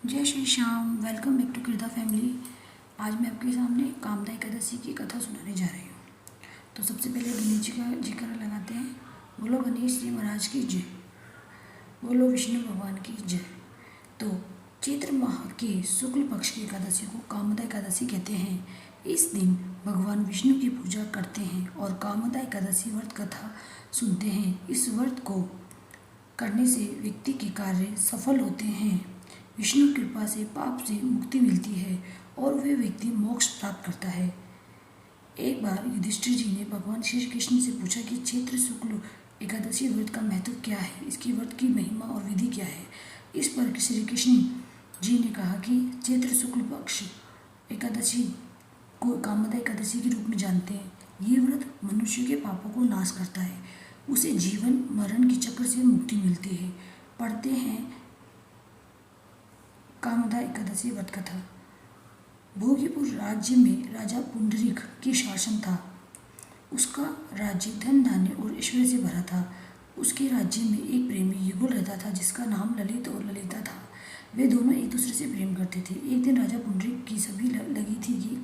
जय Shri Shyam. Welcome back to Krida family. आज मैं आपके सामने कामदा एकादशी की कथा सुनाने जा रही हूँ। तो सबसे पहले गणेश जी का जिक्र लगाते हैं। बोलो गणेश जी महाराज की जय, बोलो विष्णु भगवान की जय। तो चैत्र माह के शुक्ल पक्ष की एकादशी को कामदा एकादशी कहते हैं। इस दिन भगवान विष्णु की पूजा करते हैं और कामदा एकादशी व्रत कथा सुनते हैं। इस व्रत को करने से व्यक्ति के कार्य सफल होते हैं, विष्णु कृपा से पाप से मुक्ति मिलती है और वह व्यक्ति मोक्ष प्राप्त करता है। एक बार युधिष्ठिर जी ने भगवान श्री कृष्ण से पूछा कि चैत्र शुक्ल एकादशी व्रत का महत्व क्या है, इसकी व्रत की महिमा और विधि क्या है। इस पर श्री कृष्ण जी ने कहा कि चैत्र शुक्ल पक्ष एकादशी को कामदा एकादशी के रूप में जानते हैं। ये व्रत मनुष्य के पापों को नाश करता है, उसे जीवन मरण के चक्र से मुक्ति मिलती है। पढ़ते हैं कामदा एकादशी व्रत कथा। भोगीपुर राज्य में राजा पुंडरीक की शासन था। उसका राज्य धन धान्य और ऐश्वर्य से भरा था। उसके राज्य में एक प्रेमी युगल रहता था जिसका नाम ललित और ललिता था। वे दोनों एक दूसरे से प्रेम करते थे। एक दिन राजा पुंडरीक की सभी लगी थी कि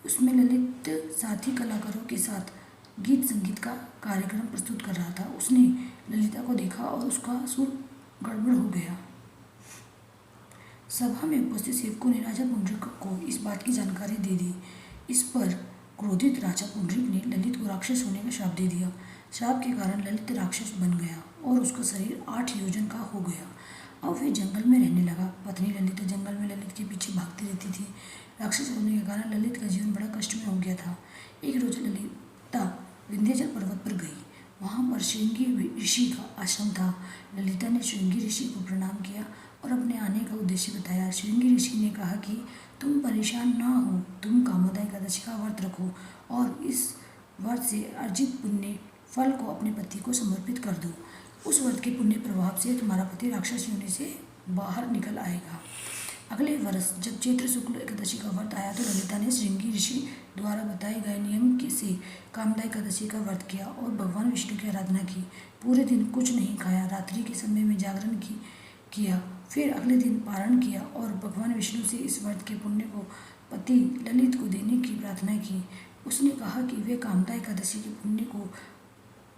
उसमें ललित साथी कलाकारों के साथ गीत संगीत का कार्यक्रम प्रस्तुत कर रहा था। उसने ललिता को देखा और उसका सुर गड़बड़ हो गया। सभा में उपस्थित सेवकों ने राजा पुंडरीक को इस बात की जानकारी दे दी। इस पर क्रोधित राजा पुंडरीक ने ललित को राक्षस होने का श्राप दे दिया। श्राप के कारण ललित राक्षस बन गया और उसका शरीर 8 योजन का हो गया। अब वह जंगल में रहने लगा। पत्नी ललिता जंगल में ललित के पीछे भागती रहती थी। राक्षस होने के कारण ललित का जीवन बड़ा कष्ट में हो गया था। एक रोज ललिता विंध्याचल पर्वत पर गई। वहाँ पर श्रृंगी ऋषि का आश्रम था। ललिता ने श्रृंगी ऋषि को प्रणाम किया और अपने आने का उद्देश्य बताया। श्रृंगी ऋषि ने कहा कि तुम परेशान ना हो, तुम कामदा एकादशी का व्रत रखो और इस व्रत से अर्जित पुण्य फल को अपने पति को समर्पित कर दो। उस व्रत के पुण्य प्रभाव से तुम्हारा पति राक्षस योनि से बाहर निकल आएगा। अगले वर्ष जब चैत्र शुक्ल एकादशी का व्रत आया तो ललिता ने श्रृंगी ऋषि द्वारा बताए गए नियम से कामदा एकादशी का व्रत किया और भगवान विष्णु की आराधना की। पूरे दिन कुछ नहीं खाया, रात्रि के समय में जागरण किया, फिर अगले दिन पारण किया और भगवान विष्णु से इस व्रत के पुण्य को पति ललित को देने की प्रार्थना की। उसने कहा कि वे कामदा एकादशी के पुण्य को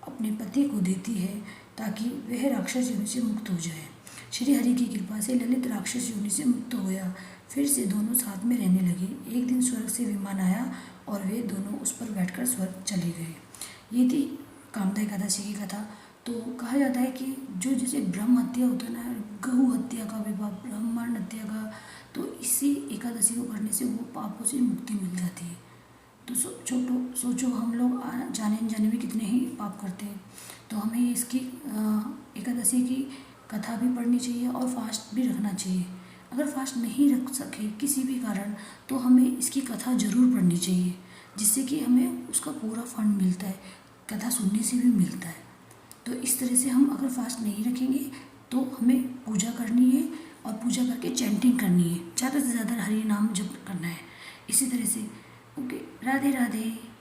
अपने पति को देती है ताकि वह राक्षस योनि से मुक्त हो जाए। श्री हरि की कृपा से ललित राक्षस योनि से मुक्त हो गया। फिर से दोनों साथ में रहने लगे। एक दिन स्वर्ग से विमान आया और वे दोनों उस पर बैठकर स्वर्ग चले गए। ये थी कामदा एकादशी की कथा। तो कहा जाता है कि जो जैसे ब्रह्म हत्या होता है ना, गऊ हत्या का विवाह, ब्राह्मण हत्या का, तो इसी एकादशी को करने से वो पापों से मुक्ति मिल जाती है। तो सोचो हम लोग जाने अनजाने में कितने ही पाप करते हैं। तो हमें इसकी एकादशी की कथा भी पढ़नी चाहिए और फास्ट भी रखना चाहिए। अगर फास्ट नहीं रख सके किसी भी कारण तो हमें इसकी कथा जरूर पढ़नी चाहिए, जिससे कि हमें उसका पूरा फंड मिलता है, कथा सुनने से भी मिलता है। तो इस तरह से हम अगर फास्ट नहीं रखेंगे तो हमें पूजा करनी है और पूजा करके चैंटिंग करनी है, ज़्यादा से ज़्यादा हरि नाम जप करना है। इसी तरह से ओके, राधे राधे।